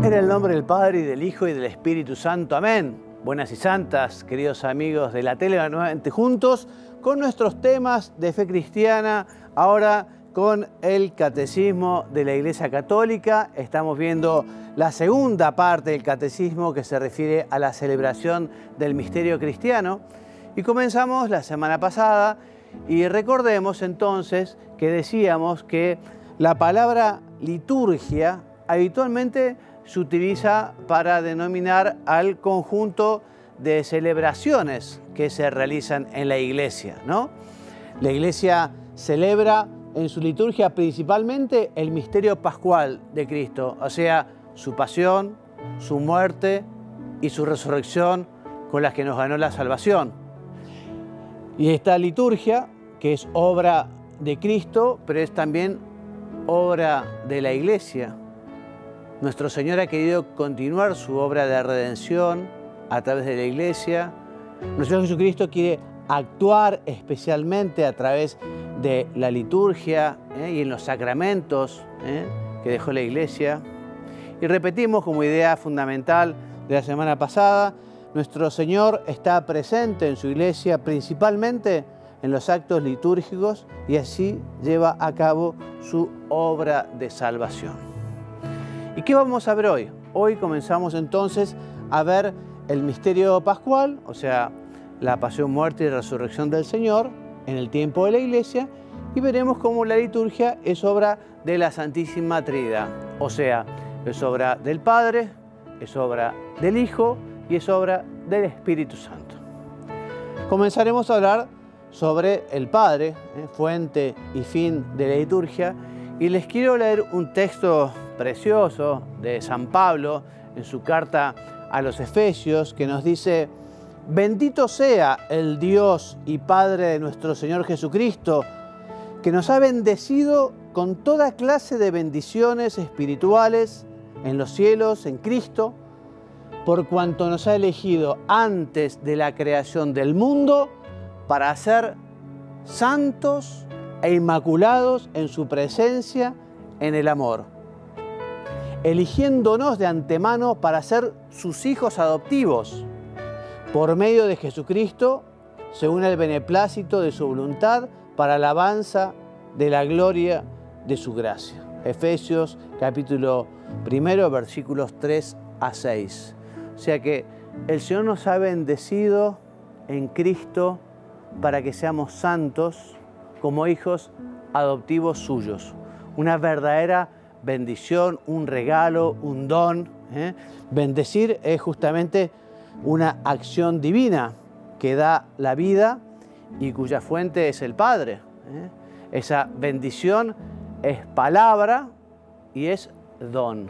En el nombre del Padre, y del Hijo, y del Espíritu Santo. Amén. Buenas y santas, queridos amigos de la tele, nuevamente juntos con nuestros temas de fe cristiana, ahora con el Catecismo de la Iglesia Católica. Estamos viendo la segunda parte del Catecismo que se refiere a la celebración del misterio cristiano. Y comenzamos la semana pasada y recordemos entonces que decíamos que la palabra liturgia habitualmente se utiliza para denominar al conjunto de celebraciones que se realizan en la iglesia, ¿no? La iglesia celebra en su liturgia principalmente el misterio pascual de Cristo, o sea, su pasión, su muerte y su resurrección con las que nos ganó la salvación. Y esta liturgia, que es obra de Cristo, pero es también obra de la iglesia. Nuestro Señor ha querido continuar su obra de redención a través de la iglesia. Nuestro Señor Jesucristo quiere actuar especialmente a través de la liturgia y en los sacramentos que dejó la iglesia. Y repetimos como idea fundamental de la semana pasada, nuestro Señor está presente en su iglesia principalmente en los actos litúrgicos y así lleva a cabo su obra de salvación. ¿Y qué vamos a ver hoy? Hoy comenzamos entonces a ver el misterio pascual, o sea, la pasión, muerte y resurrección del Señor en el tiempo de la iglesia, y veremos cómo la liturgia es obra de la Santísima Trinidad, o sea, es obra del Padre, es obra del Hijo y es obra del Espíritu Santo. Comenzaremos a hablar sobre el Padre, fuente y fin de la liturgia, y les quiero leer un texto precioso de San Pablo en su carta a los Efesios, que nos dice: bendito sea el Dios y Padre de nuestro Señor Jesucristo, que nos ha bendecido con toda clase de bendiciones espirituales en los cielos, en Cristo, por cuanto nos ha elegido antes de la creación del mundo para ser santos e inmaculados en su presencia en el amor, eligiéndonos de antemano para ser sus hijos adoptivos, por medio de Jesucristo, según el beneplácito de su voluntad, para alabanza de la gloria de su gracia. Efesios capítulo 1, versículos 3 a 6. O sea que el Señor nos ha bendecido en Cristo para que seamos santos como hijos adoptivos suyos. Una verdadera bendición, un regalo, un don. Bendecir es justamente una acción divina que da la vida y cuya fuente es el Padre. Esa bendición es palabra y es don.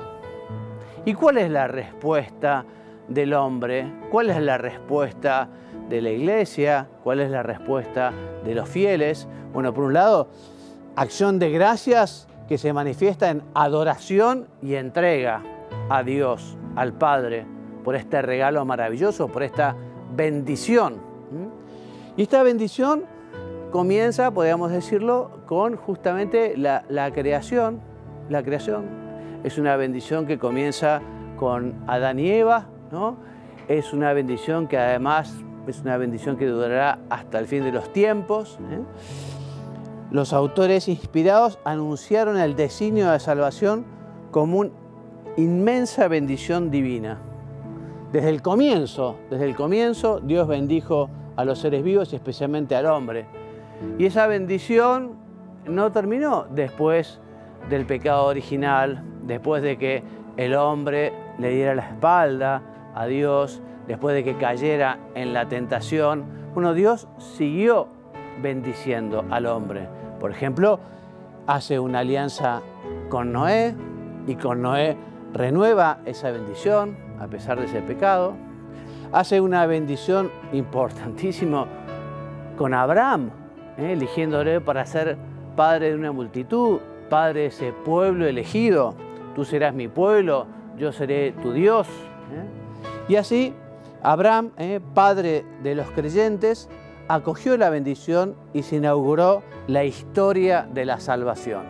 ¿Y cuál es la respuesta del hombre? ¿Cuál es la respuesta de la iglesia? ¿Cuál es la respuesta de los fieles? Bueno, por un lado, acción de gracias que se manifiesta en adoración y entrega a Dios, al Padre, por este regalo maravilloso, por esta bendición. Y esta bendición comienza, podríamos decirlo, con justamente la creación. La creación es una bendición que comienza con Adán y Eva, ¿no? Es una bendición que además es una bendición que durará hasta el fin de los tiempos. Los autores inspirados anunciaron el designio de salvación como una inmensa bendición divina. Desde el comienzo, Dios bendijo a los seres vivos y especialmente al hombre. Y esa bendición no terminó después del pecado original, después de que el hombre le diera la espalda a Dios, después de que cayera en la tentación. Bueno, Dios siguió bendiciendo al hombre. Por ejemplo, hace una alianza con Noé y con Noé renueva esa bendición a pesar de ese pecado. Hace una bendición importantísima con Abraham, eligiéndole para ser padre de una multitud, padre de ese pueblo elegido. Tú serás mi pueblo, yo seré tu Dios. Y así Abraham, padre de los creyentes, acogió la bendición y se inauguró la historia de la salvación.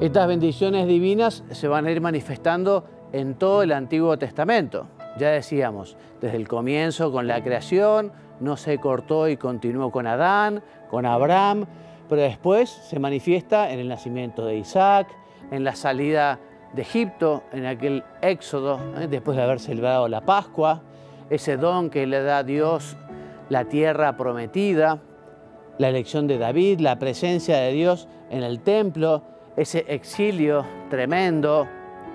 Estas bendiciones divinas se van a ir manifestando en todo el Antiguo Testamento. Ya decíamos, desde el comienzo con la creación, no se cortó y continuó con Adán, con Abraham, pero después se manifiesta en el nacimiento de Isaac, en la salida de Egipto, en aquel éxodo, después de haber celebrado la Pascua, ese don que le da a Dios, la tierra prometida, la elección de David, la presencia de Dios en el templo, ese exilio tremendo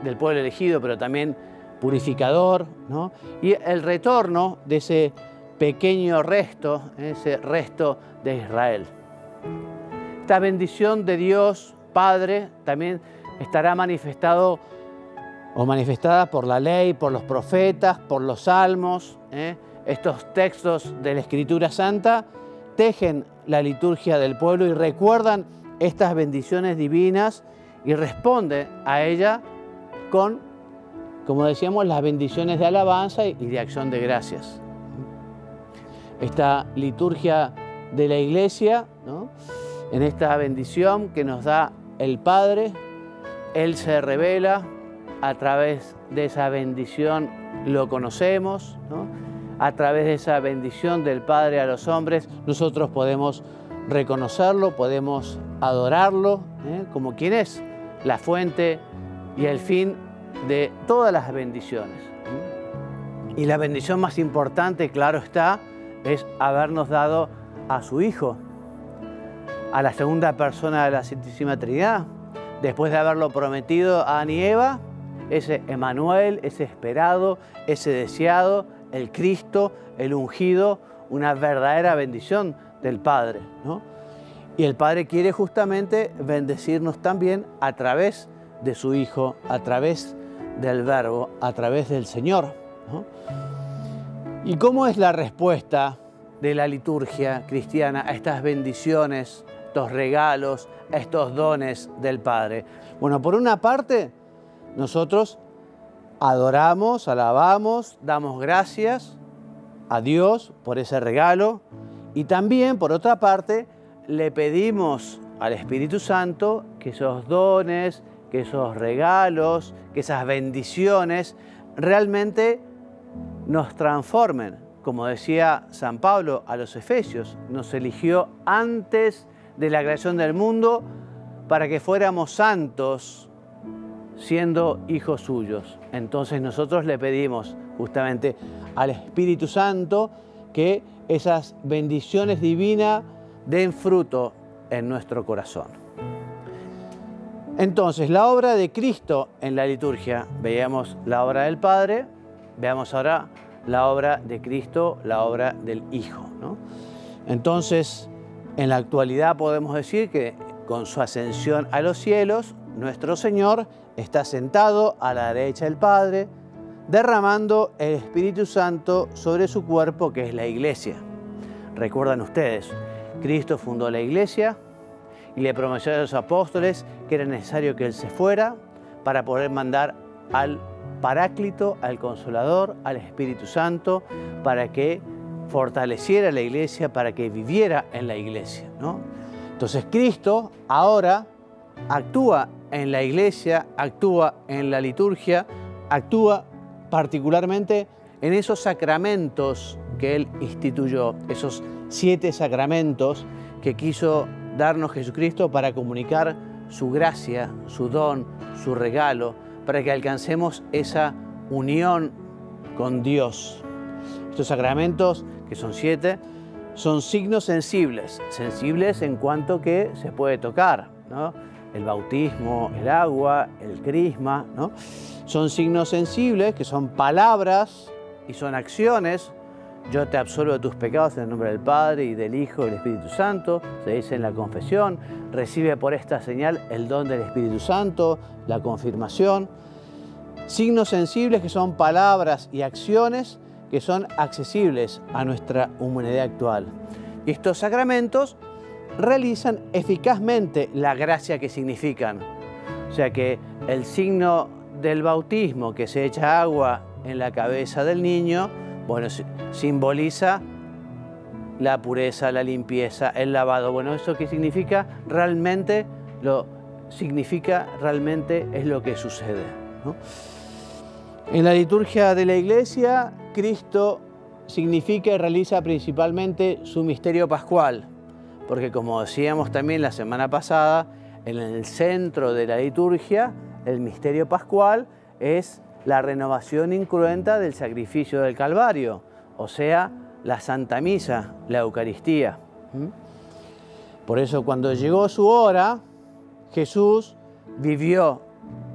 del pueblo elegido, pero también purificador, ¿no? Y el retorno de ese pequeño resto, ese resto de Israel. Esta bendición de Dios Padre también estará manifestado o manifestada por la ley, por los profetas, por los salmos. Estos textos de la Escritura Santa tejen la liturgia del pueblo y recuerdan estas bendiciones divinas y responden a ella con, como decíamos, las bendiciones de alabanza y de acción de gracias. Esta liturgia de la Iglesia, ¿no? En esta bendición que nos da el Padre, Él se revela, a través de esa bendición lo conocemos, ¿no? A través de esa bendición del Padre a los hombres, nosotros podemos reconocerlo, podemos adorarlo, como quien es la fuente y el fin de todas las bendiciones. Y la bendición más importante, claro está, es habernos dado a su Hijo, a la segunda persona de la Santísima Trinidad, después de haberlo prometido a Adán y Eva, ese Emmanuel, ese esperado, ese deseado, el Cristo, el ungido, una verdadera bendición del Padre, ¿no? Y el Padre quiere justamente bendecirnos también a través de su Hijo, a través del Verbo, a través del Señor, ¿no? ¿Y cómo es la respuesta de la liturgia cristiana a estas bendiciones, estos regalos, estos dones del Padre? Bueno, por una parte, nosotros adoramos, alabamos, damos gracias a Dios por ese regalo y también, por otra parte, le pedimos al Espíritu Santo que esos dones, que esos regalos, que esas bendiciones realmente nos transformen. Como decía San Pablo a los Efesios, nos eligió antes de la creación del mundo para que fuéramos santos, siendo hijos suyos. Entonces nosotros le pedimos justamente al Espíritu Santo que esas bendiciones divinas den fruto en nuestro corazón. Entonces, la obra de Cristo en la liturgia, veíamos la obra del Padre, veamos ahora la obra de Cristo, la obra del Hijo, ¿no? Entonces, en la actualidad podemos decir que con su ascensión a los cielos, nuestro Señor está sentado a la derecha del Padre, derramando el Espíritu Santo sobre su cuerpo, que es la Iglesia. Recuerdan ustedes, Cristo fundó la Iglesia y le prometió a los apóstoles que era necesario que Él se fuera para poder mandar al Paráclito, al Consolador, al Espíritu Santo, para que fortaleciera la Iglesia, para que viviera en la Iglesia, ¿no? Entonces Cristo ahora actúa en la Iglesia, actúa en la liturgia, actúa particularmente en esos sacramentos que Él instituyó, esos 7 sacramentos que quiso darnos Jesucristo para comunicar su gracia, su don, su regalo, para que alcancemos esa unión con Dios. Estos sacramentos, que son 7, son signos sensibles, sensibles en cuanto que se puede tocar, ¿no? El bautismo, el agua, el crisma, ¿no? Son signos sensibles, que son palabras y son acciones. Yo te absolvo de tus pecados en el nombre del Padre y del Hijo y del Espíritu Santo, se dice en la confesión. Recibe por esta señal el don del Espíritu Santo, la confirmación. Signos sensibles que son palabras y acciones que son accesibles a nuestra humanidad actual. Y estos sacramentos realizan eficazmente la gracia que significan. O sea que el signo del bautismo, que se echa agua en la cabeza del niño, bueno, simboliza la pureza, la limpieza, el lavado. Bueno, ¿eso qué significa? Realmente significa realmente es lo que sucede, ¿no? En la liturgia de la Iglesia, Cristo significa y realiza principalmente su misterio pascual, porque como decíamos también la semana pasada, en el centro de la liturgia, el misterio pascual es la renovación incruenta del sacrificio del Calvario, o sea, la Santa Misa, la Eucaristía. Por eso cuando llegó su hora, Jesús vivió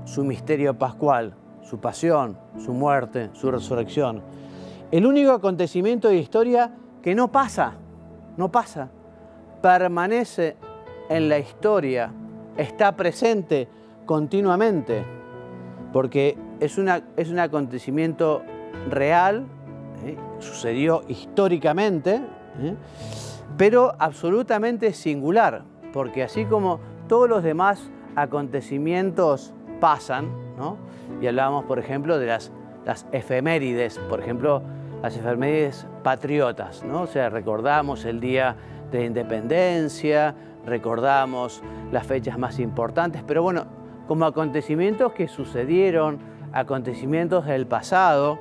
su misterio pascual, su pasión, su muerte, su resurrección. El único acontecimiento de historia que no pasa, permanece en la historia, está presente continuamente, porque es un acontecimiento real, sucedió históricamente, pero absolutamente singular, porque así como todos los demás acontecimientos pasan, ¿no? Y hablábamos, por ejemplo, de las efemérides, por ejemplo, las efemérides patriotas, ¿no? O sea, recordamos el Día de la Independencia, recordamos las fechas más importantes, pero bueno, como acontecimientos que sucedieron, acontecimientos del pasado.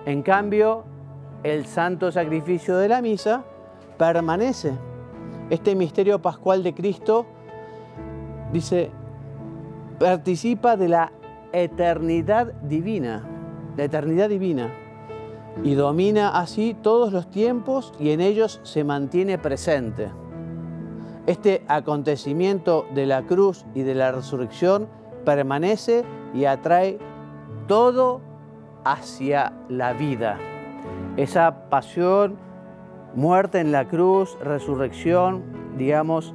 En cambio, el santo sacrificio de la misa permanece. Este misterio pascual de Cristo, dice, participa de la eternidad divina, y domina así todos los tiempos y en ellos se mantiene presente. Este acontecimiento de la cruz y de la resurrección permanece y atrae todo hacia la vida. Esa pasión, muerte en la cruz, resurrección, digamos,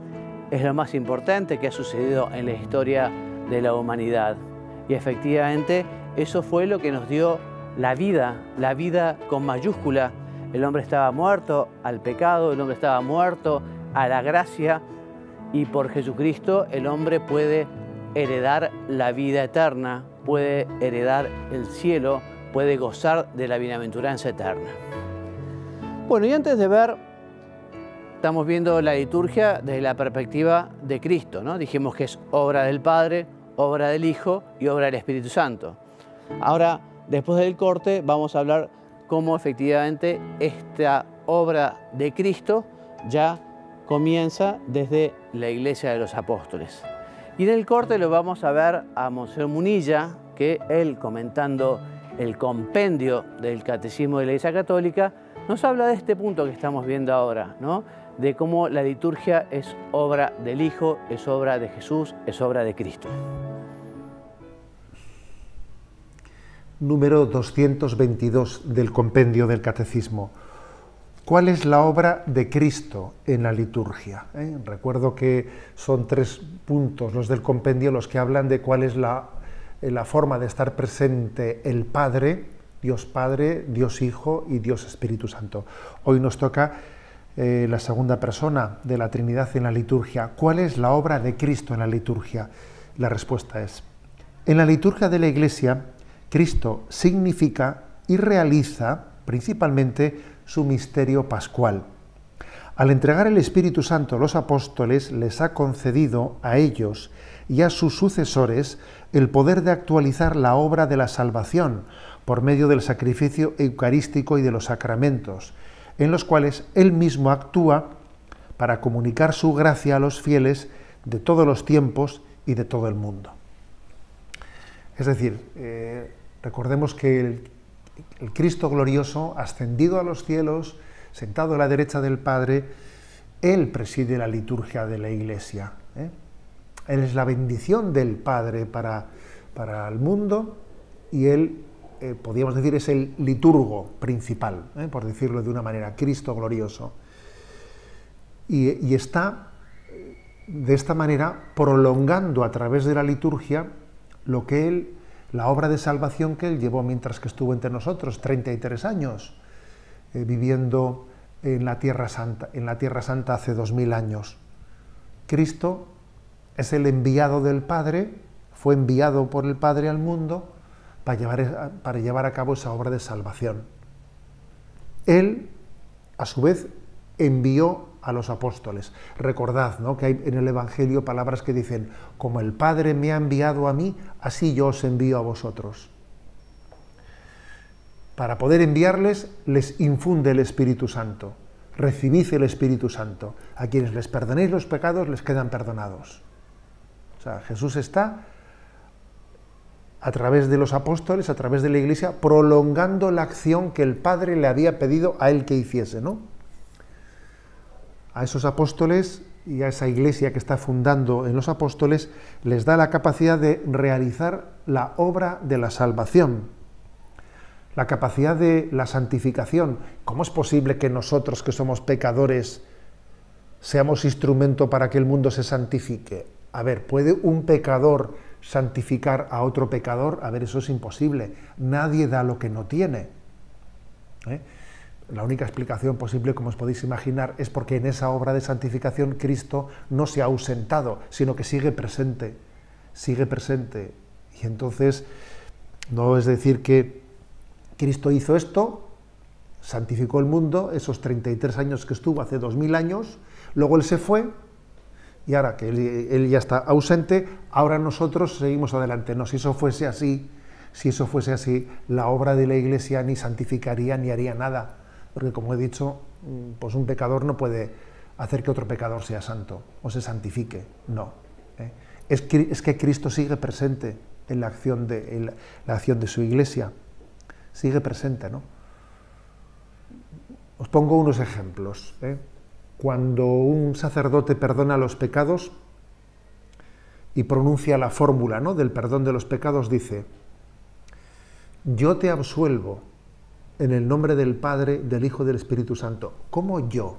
es lo más importante que ha sucedido en la historia de la humanidad. Y efectivamente eso fue lo que nos dio la vida con mayúscula. El hombre estaba muerto al pecado, el hombre estaba muerto a la gracia, y por Jesucristo el hombre puede heredar la vida eterna, puede heredar el cielo, puede gozar de la bienaventuranza eterna. Bueno, y antes de ver, estamos viendo la liturgia desde la perspectiva de Cristo, ¿no? Dijimos que es obra del Padre, obra del Hijo y obra del Espíritu Santo. Ahora, después del corte, vamos a hablar cómo efectivamente esta obra de Cristo ya comienza desde la Iglesia de los Apóstoles. Y en el corte lo vamos a ver a Monseñor Munilla, que él, comentando el compendio del Catecismo de la Iglesia Católica, nos habla de este punto que estamos viendo ahora, ¿no? De cómo la liturgia es obra del Hijo, es obra de Jesús, es obra de Cristo. Número 222 del compendio del Catecismo. ¿Cuál es la obra de Cristo en la liturgia? Recuerdo que son 3 puntos los del compendio los que hablan de cuál es la forma de estar presente el Padre, Dios Hijo y Dios Espíritu Santo. Hoy nos toca la segunda persona de la Trinidad en la liturgia. ¿Cuál es la obra de Cristo en la liturgia? La respuesta es: en la liturgia de la Iglesia, Cristo significa y realiza principalmente su misterio pascual. Al entregar el Espíritu Santo a los apóstoles, les ha concedido a ellos y a sus sucesores el poder de actualizar la obra de la salvación por medio del sacrificio eucarístico y de los sacramentos, en los cuales Él mismo actúa para comunicar su gracia a los fieles de todos los tiempos y de todo el mundo. Es decir, recordemos que el Cristo glorioso, ascendido a los cielos, sentado a la derecha del Padre, Él preside la liturgia de la Iglesia. Él es la bendición del Padre para el mundo y Él, podríamos decir, es el liturgo principal, por decirlo de una manera, Cristo glorioso. Y está, de esta manera, prolongando a través de la liturgia lo que Él, la obra de salvación que Él llevó mientras que estuvo entre nosotros, 33 años, viviendo en la Tierra Santa hace 2000 años. Cristo es el enviado del Padre, fue enviado por el Padre al mundo para llevar a cabo esa obra de salvación. Él, a su vez, envió a los apóstoles. Recordad, ¿no?, que hay en el Evangelio palabras que dicen: como el Padre me ha enviado a mí, así yo os envío a vosotros. Para poder enviarles, les infunde el Espíritu Santo. Recibid el Espíritu Santo. A quienes les perdonéis los pecados, les quedan perdonados. O sea, Jesús está, a través de los apóstoles, a través de la Iglesia, prolongando la acción que el Padre le había pedido a él que hiciese, ¿no? A esos apóstoles y a esa Iglesia que está fundando en los apóstoles, les da la capacidad de realizar la obra de la salvación, la capacidad de la santificación. ¿Cómo es posible que nosotros, que somos pecadores, seamos instrumento para que el mundo se santifique? A ver, ¿puede un pecador santificar a otro pecador? A ver, eso es imposible. Nadie da lo que no tiene. La única explicación posible, como os podéis imaginar, es porque en esa obra de santificación Cristo no se ha ausentado, sino que sigue presente. Sigue presente. Y entonces, no es decir que Cristo hizo esto, santificó el mundo, esos 33 años que estuvo, hace 2000 años, luego Él se fue, y ahora que él ya está ausente, ahora nosotros seguimos adelante. No, si eso fuese así, la obra de la Iglesia ni santificaría ni haría nada, porque como he dicho, pues un pecador no puede hacer que otro pecador sea santo o se santifique, no. Es que Cristo sigue presente en la acción de su Iglesia. Sigue presente, ¿no? Os pongo unos ejemplos. Cuando un sacerdote perdona los pecados y pronuncia la fórmula, ¿no?, del perdón de los pecados, dice: yo te absuelvo en el nombre del Padre, del Hijo y del Espíritu Santo. ¿Cómo yo?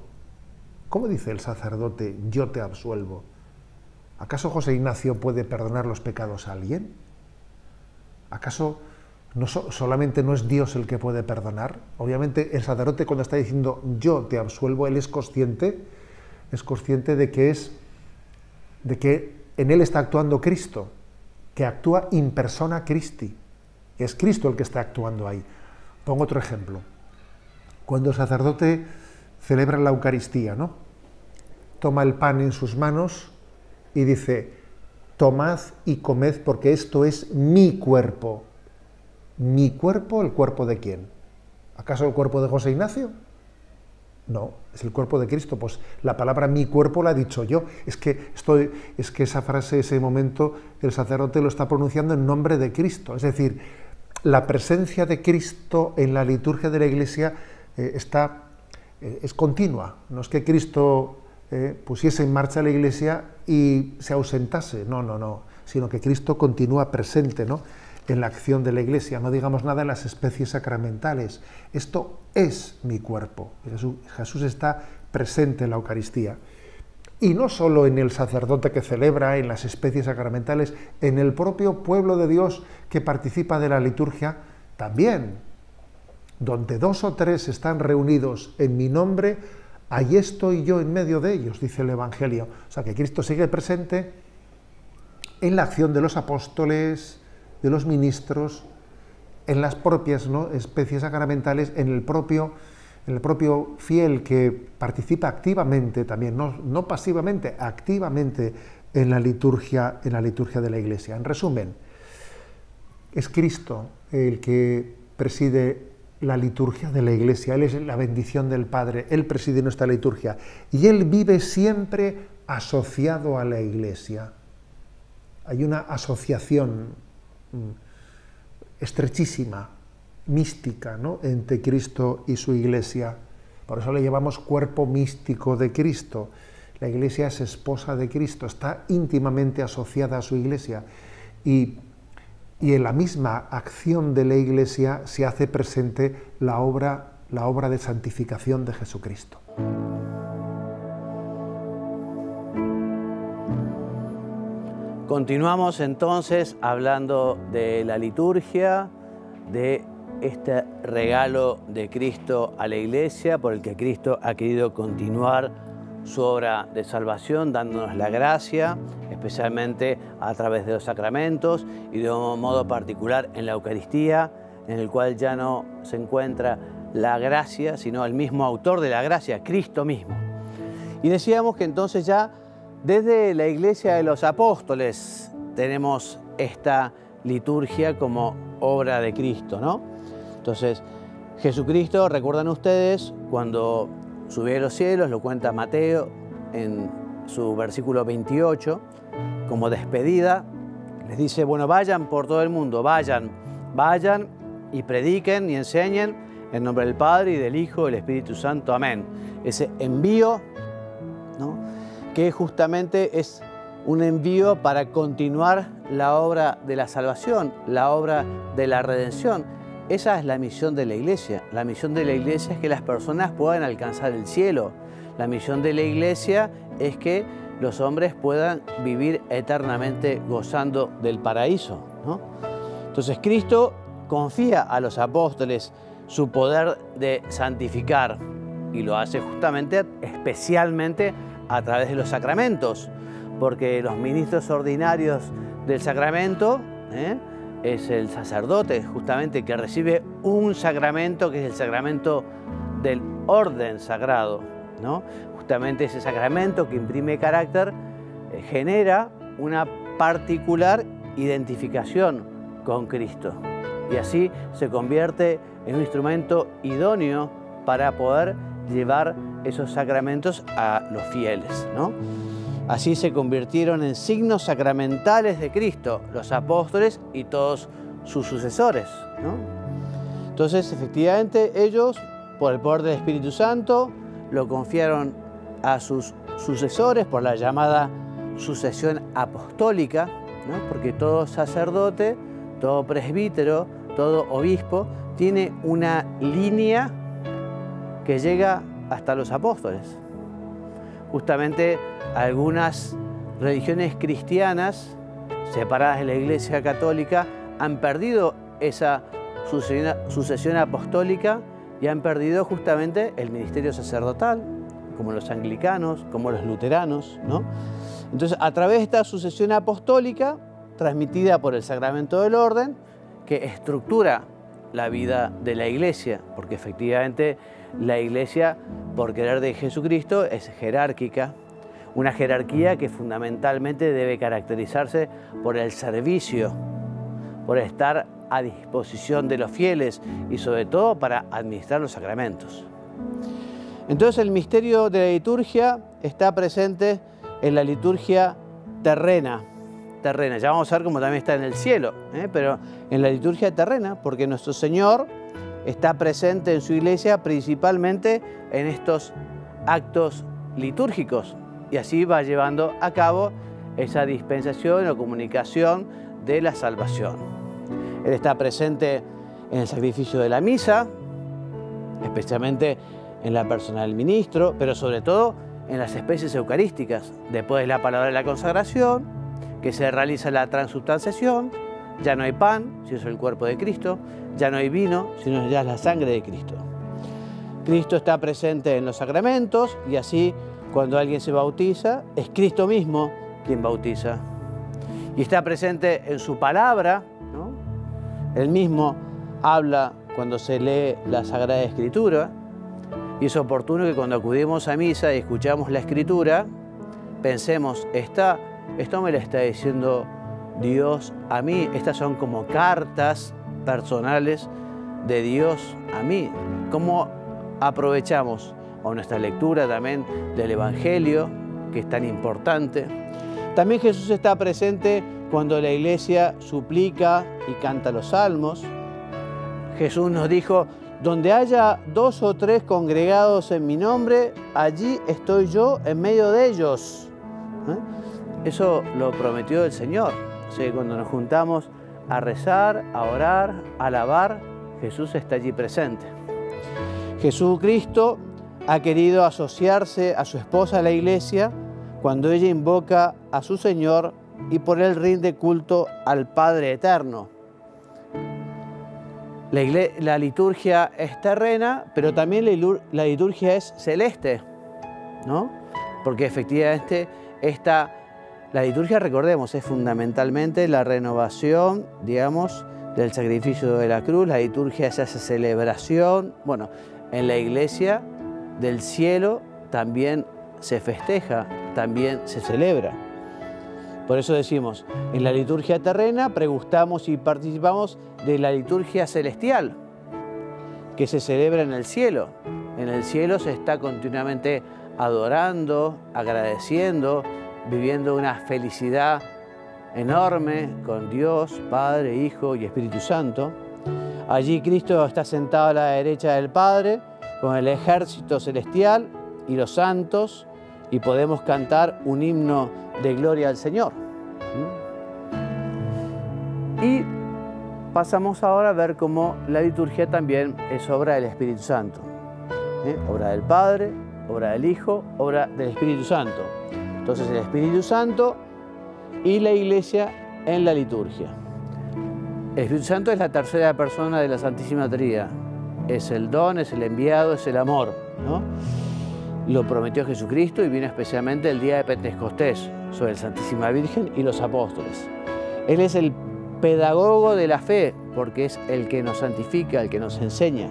¿Cómo dice el sacerdote yo te absuelvo? ¿Acaso José Ignacio puede perdonar los pecados a alguien? ¿Acaso solamente no es Dios el que puede perdonar? Obviamente el sacerdote, cuando está diciendo yo te absuelvo, él es consciente de que en él está actuando Cristo, que actúa in persona Christi, que es Cristo el que está actuando ahí. Pongo otro ejemplo. Cuando el sacerdote celebra la Eucaristía, ¿no?, toma el pan en sus manos y dice: tomad y comed, porque esto es mi cuerpo. ¿Mi cuerpo? ¿El cuerpo de quién? ¿Acaso el cuerpo de José Ignacio? No, es el cuerpo de Cristo. Pues la palabra mi cuerpo la he dicho yo. Es que esa frase, ese momento, el sacerdote lo está pronunciando en nombre de Cristo. Es decir, la presencia de Cristo en la liturgia de la Iglesia es continua. No es que Cristo pusiese en marcha la Iglesia y se ausentase. No. Sino que Cristo continúa presente, ¿no?, en la acción de la Iglesia. No digamos nada en las especies sacramentales. Esto es mi cuerpo. Jesús está presente en la Eucaristía. Y no solo en el sacerdote que celebra, en las especies sacramentales, en el propio pueblo de Dios que participa de la liturgia, también. Donde 2 o 3 están reunidos en mi nombre, ahí estoy yo en medio de ellos, dice el Evangelio. O sea que Cristo sigue presente en la acción de los apóstoles, de los ministros, en las propias, ¿no?, especies sacramentales, en el propio fiel que participa activamente también, no pasivamente, activamente en la liturgia de la Iglesia. En resumen, es Cristo el que preside la liturgia de la Iglesia. Él es la bendición del Padre, Él preside nuestra liturgia y Él vive siempre asociado a la Iglesia. Hay una asociación estrechísima, mística, ¿no?, entre Cristo y su Iglesia. Por eso le llamamos cuerpo místico de Cristo. La Iglesia es esposa de Cristo, está íntimamente asociada a su Iglesia y en la misma acción de la Iglesia se hace presente la obra de santificación de Jesucristo. Continuamos entonces hablando de la liturgia, de este regalo de Cristo a la Iglesia, por el que Cristo ha querido continuar su obra de salvación, dándonos la gracia, especialmente a través de los sacramentos y de un modo particular en la Eucaristía, en el cual ya no se encuentra la gracia, sino el mismo autor de la gracia, Cristo mismo. Y decíamos que entonces ya desde la Iglesia de los Apóstoles tenemos esta liturgia como obra de Cristo, ¿no? Entonces, Jesucristo, recuerdan ustedes, cuando subió a los cielos, lo cuenta Mateo en su versículo 28, como despedida, les dice, bueno, vayan por todo el mundo, vayan y prediquen y enseñen en nombre del Padre y del Hijo y del Espíritu Santo, amén. Ese envío, ¿no?, que justamente es un envío para continuar la obra de la salvación, la obra de la redención. Esa es la misión de la Iglesia. La misión de la Iglesia es que las personas puedan alcanzar el cielo. La misión de la Iglesia es que los hombres puedan vivir eternamente gozando del paraíso, ¿no? Entonces Cristo confía a los apóstoles su poder de santificar y lo hace justamente, especialmente a través de los sacramentos, porque los ministros ordinarios del sacramento es el sacerdote justamente que recibe un sacramento que es el sacramento del orden sagrado, ¿no? Justamente ese sacramento que imprime carácter genera una particular identificación con Cristo y así se convierte en un instrumento idóneo para poder llevar esos sacramentos a los fieles, ¿no? Así se convirtieron en signos sacramentales de Cristo, los apóstoles y todos sus sucesores, ¿no? Entonces, efectivamente, ellos, por el poder del Espíritu Santo, lo confiaron a sus sucesores por la llamada sucesión apostólica, ¿no? Porque todo sacerdote, todo presbítero, todo obispo tiene una línea que llega hasta los apóstoles. Justamente algunas religiones cristianas separadas de la Iglesia Católica han perdido esa sucesión apostólica y han perdido justamente el ministerio sacerdotal, como los anglicanos, como los luteranos, ¿no? Entonces, a través de esta sucesión apostólica, transmitida por el sacramento del orden, que estructura la vida de la Iglesia, porque efectivamente la Iglesia, por querer de Jesucristo, es jerárquica, una jerarquía que fundamentalmente debe caracterizarse por el servicio, por estar a disposición de los fieles y sobre todo para administrar los sacramentos. Entonces el misterio de la liturgia está presente en la liturgia terrena. Ya vamos a ver cómo también está en el cielo, pero en la liturgia terrena, porque nuestro Señor está presente en su Iglesia principalmente en estos actos litúrgicos y así va llevando a cabo esa dispensación o comunicación de la salvación. Él está presente en el sacrificio de la misa, especialmente en la persona del ministro, pero sobre todo en las especies eucarísticas. Después de la palabra de la consagración, que se realiza la transubstanciación, ya no hay pan, si es el cuerpo de Cristo, ya no hay vino, sino ya es la sangre de Cristo. Cristo está presente en los sacramentos y así cuando alguien se bautiza, es Cristo mismo quien bautiza. Y está presente en su palabra, ¿no? Él mismo habla cuando se lee la Sagrada Escritura y es oportuno que cuando acudimos a misa y escuchamos la Escritura, pensemos, esto me lo está diciendo Dios a mí. Estas son como cartas personales de Dios a mí. ¿Cómo aprovechamos o nuestra lectura también del Evangelio, que es tan importante? También Jesús está presente cuando la Iglesia suplica y canta los salmos. Jesús nos dijo, donde haya 2 o 3 congregados en mi nombre, allí estoy yo en medio de ellos. Eso lo prometió el Señor. O sea, cuando nos juntamos a rezar, a orar, a alabar, Jesús está allí presente. Jesucristo ha querido asociarse a su esposa, la Iglesia, cuando ella invoca a su Señor y por él rinde culto al Padre Eterno. La liturgia es terrena, pero también la liturgia es celeste, ¿no? Porque efectivamente la liturgia, recordemos, es fundamentalmente la renovación, digamos, del sacrificio de la cruz. La liturgia es esa celebración. Bueno, en la Iglesia del cielo también se festeja, también se celebra. Por eso decimos, en la liturgia terrena pregustamos y participamos de la liturgia celestial, que se celebra en el cielo. En el cielo se está continuamente adorando, agradeciendo, viviendo una felicidad enorme con Dios, Padre, Hijo y Espíritu Santo. Allí Cristo está sentado a la derecha del Padre, con el ejército celestial y los santos, y podemos cantar un himno de gloria al Señor. Y pasamos ahora a ver cómo la liturgia también es obra del Espíritu Santo. Obra del Padre, obra del Hijo, obra del Espíritu Santo. Entonces el Espíritu Santo y la Iglesia en la liturgia. El Espíritu Santo es la tercera persona de la Santísima Trinidad. Es el don, es el enviado, es el amor, ¿no? Lo prometió Jesucristo y vino especialmente el día de Pentecostés sobre la Santísima Virgen y los apóstoles. Él es el pedagogo de la fe porque es el que nos santifica, el que nos enseña.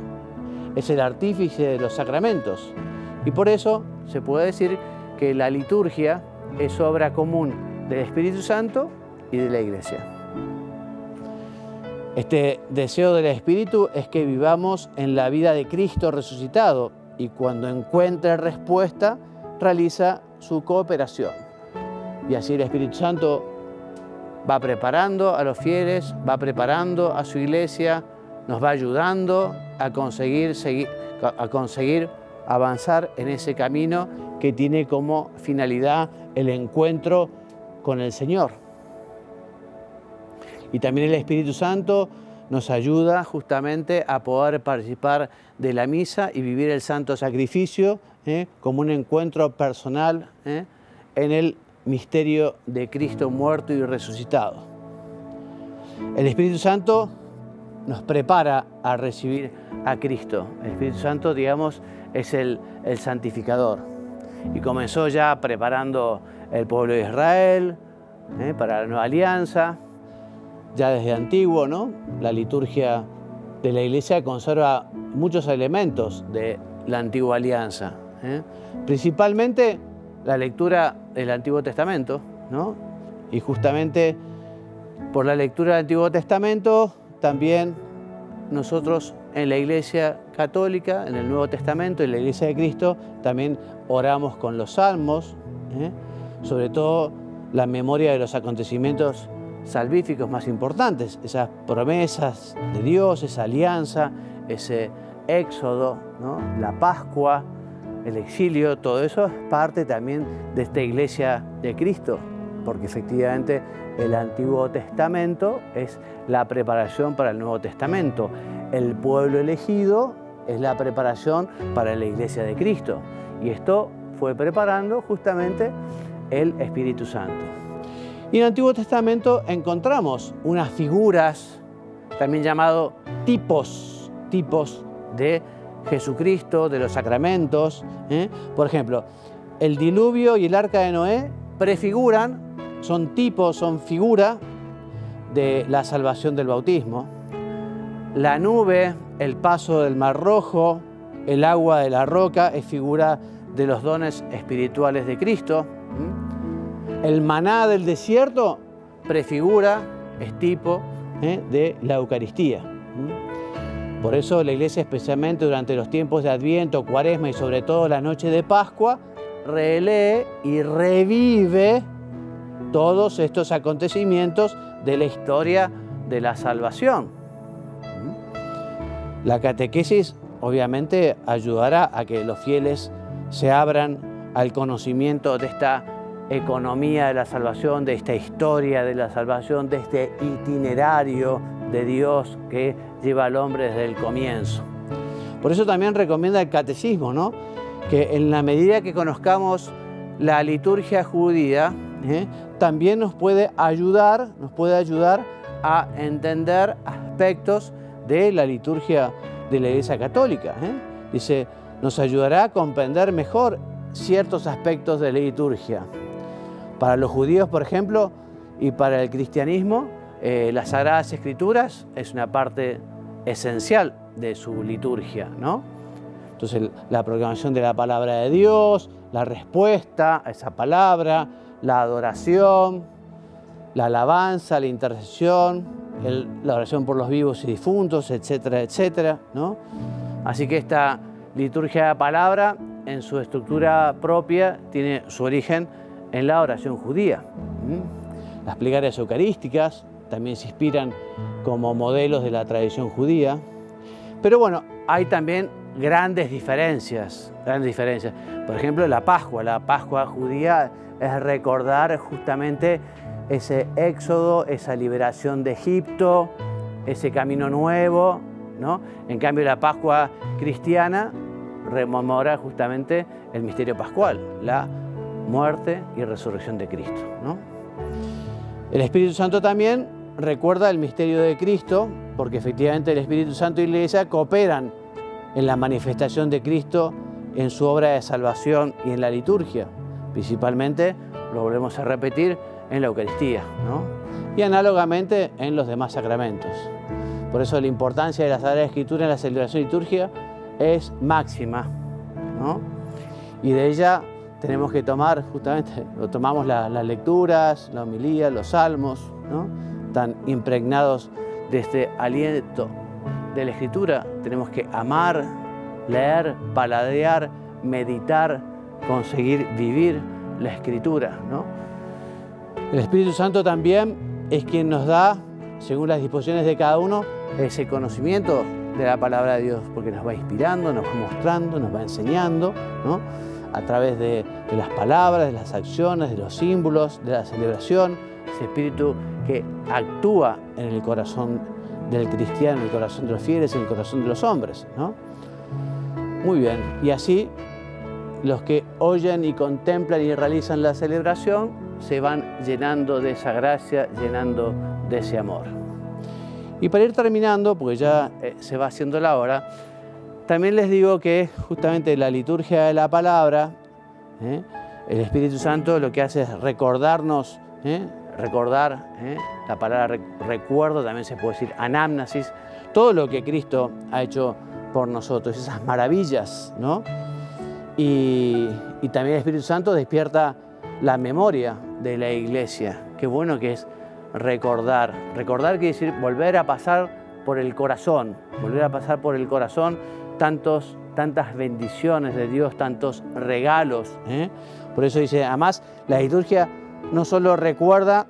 Es el artífice de los sacramentos. Y por eso se puede decir que la liturgia es obra común del Espíritu Santo y de la Iglesia. Este deseo del Espíritu es que vivamos en la vida de Cristo resucitado y cuando encuentre respuesta, realiza su cooperación. Y así el Espíritu Santo va preparando a los fieles, va preparando a su Iglesia, nos va ayudando a conseguir avanzar en ese camino que tiene como finalidad el encuentro con el Señor. Y también el Espíritu Santo nos ayuda justamente a poder participar de la misa y vivir el santo sacrificio como un encuentro personal en el misterio de Cristo muerto y resucitado. El Espíritu Santo nos prepara a recibir a Cristo. El Espíritu Santo, digamos, es el santificador. Y comenzó ya preparando el pueblo de Israel para la nueva alianza. Ya desde antiguo, ¿no? La liturgia de la Iglesia conserva muchos elementos de la antigua alianza. Principalmente la lectura del Antiguo Testamento, ¿no? Y justamente por la lectura del Antiguo Testamento también nosotros en la Iglesia Católica, en el Nuevo Testamento, en la Iglesia de Cristo, también oramos con los salmos, sobre todo la memoria de los acontecimientos salvíficos más importantes, esas promesas de Dios, esa alianza, ese éxodo, ¿no? La Pascua, el exilio, todo eso es parte también de esta Iglesia de Cristo, porque efectivamente el Antiguo Testamento es la preparación para el Nuevo Testamento. El pueblo elegido es la preparación para la Iglesia de Cristo. Y esto fue preparando justamente el Espíritu Santo. Y en el Antiguo Testamento encontramos unas figuras, también llamados tipos de Jesucristo, de los sacramentos. Por ejemplo, el diluvio y el arca de Noé prefiguran, son tipos, son figura de la salvación del bautismo. La nube, el paso del Mar Rojo, el agua de la roca es figura de los dones espirituales de Cristo. El maná del desierto prefigura, es tipo de la Eucaristía. Por eso la Iglesia, especialmente durante los tiempos de Adviento, Cuaresma y sobre todo la noche de Pascua, relee y revive todos estos acontecimientos de la historia de la salvación. La catequesis obviamente ayudará a que los fieles se abran al conocimiento de esta economía de la salvación, de esta historia de la salvación, de este itinerario de Dios que lleva al hombre desde el comienzo. Por eso también recomienda el catecismo, ¿no? Que en la medida que conozcamos la liturgia judía, también nos puede ayudar a entender aspectos de la liturgia de la Iglesia Católica. Dice, nos ayudará a comprender mejor ciertos aspectos de la liturgia. Para los judíos, por ejemplo, y para el cristianismo, las Sagradas Escrituras es una parte esencial de su liturgia, ¿no? Entonces, la proclamación de la palabra de Dios, la respuesta a esa palabra, la adoración, la alabanza, la intercesión, la oración por los vivos y difuntos, etcétera, etcétera, ¿no? Así que esta liturgia de la palabra, en su estructura propia, tiene su origen en la oración judía. Las plegarias eucarísticas también se inspiran como modelos de la tradición judía. Pero bueno, hay también grandes diferencias. Por ejemplo, la Pascua judía es recordar justamente ese éxodo, esa liberación de Egipto, ese camino nuevo, ¿no? En cambio, la Pascua cristiana rememora justamente el misterio pascual, la muerte y resurrección de Cristo, ¿no? El Espíritu Santo también recuerda el misterio de Cristo, porque efectivamente el Espíritu Santo y la Iglesia cooperan en la manifestación de Cristo en su obra de salvación y en la liturgia. Principalmente, lo volvemos a repetir, en la Eucaristía, ¿no? Y análogamente en los demás sacramentos. Por eso la importancia de la Sagrada Escritura en la celebración litúrgica es máxima, ¿no? Y de ella tenemos que tomar, justamente, tomamos las lecturas, la homilía, los salmos, ¿no? Tan impregnados de este aliento de la Escritura. Tenemos que amar, leer, paladear, meditar, conseguir vivir la Escritura, ¿no? El Espíritu Santo también es quien nos da, según las disposiciones de cada uno, ese conocimiento de la palabra de Dios, porque nos va inspirando, nos va mostrando, nos va enseñando, ¿no? A través de las palabras, de las acciones, de los símbolos, de la celebración, ese Espíritu que actúa en el corazón del cristiano, en el corazón de los fieles, en el corazón de los hombres, ¿no? Muy bien, y así los que oyen y contemplan y realizan la celebración se van llenando de esa gracia, llenando de ese amor. Y para ir terminando, porque ya se va haciendo la hora, también les digo que justamente la liturgia de la palabra, el Espíritu Santo lo que hace es recordarnos, recordar, la palabra recuerdo, también se puede decir anamnesis, todo lo que Cristo ha hecho por nosotros, esas maravillas, ¿no? Y también el Espíritu Santo despierta la memoria de la Iglesia. Qué bueno que es recordar. Recordar quiere decir volver a pasar por el corazón, tantas bendiciones de Dios, tantos regalos. Por eso dice, además, la liturgia no solo recuerda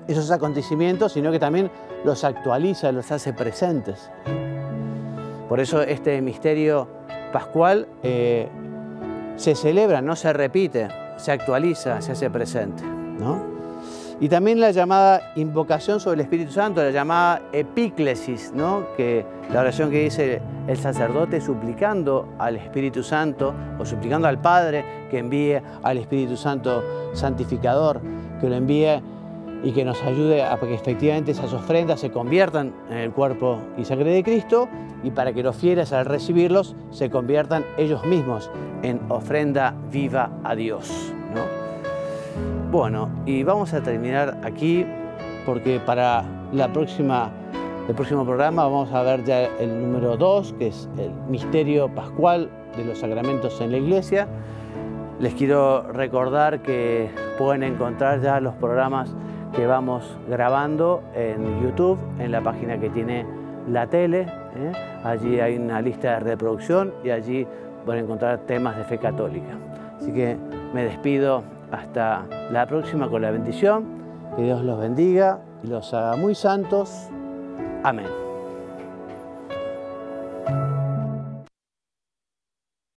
esos acontecimientos, sino que también los actualiza, los hace presentes. Por eso este misterio pascual se celebra, no se repite, se actualiza, se hace presente, ¿no? Y también la llamada invocación sobre el Espíritu Santo, la llamada epíclesis, ¿no? Que la oración que dice el sacerdote suplicando al Espíritu Santo o suplicando al Padre que envíe al Espíritu Santo santificador, que lo envíe y que nos ayude a que efectivamente esas ofrendas se conviertan en el cuerpo y sangre de Cristo y para que los fieles al recibirlos se conviertan ellos mismos en ofrenda viva a Dios, ¿no? Bueno, y vamos a terminar aquí porque para el próximo programa vamos a ver ya el número 2, que es el misterio pascual de los sacramentos en la Iglesia. Les quiero recordar que pueden encontrar ya los programas que vamos grabando en YouTube, en la página que tiene la tele. Allí hay una lista de reproducción y allí pueden encontrar temas de fe católica. Así que me despido hasta la próxima con la bendición. Que Dios los bendiga y los haga muy santos. Amén.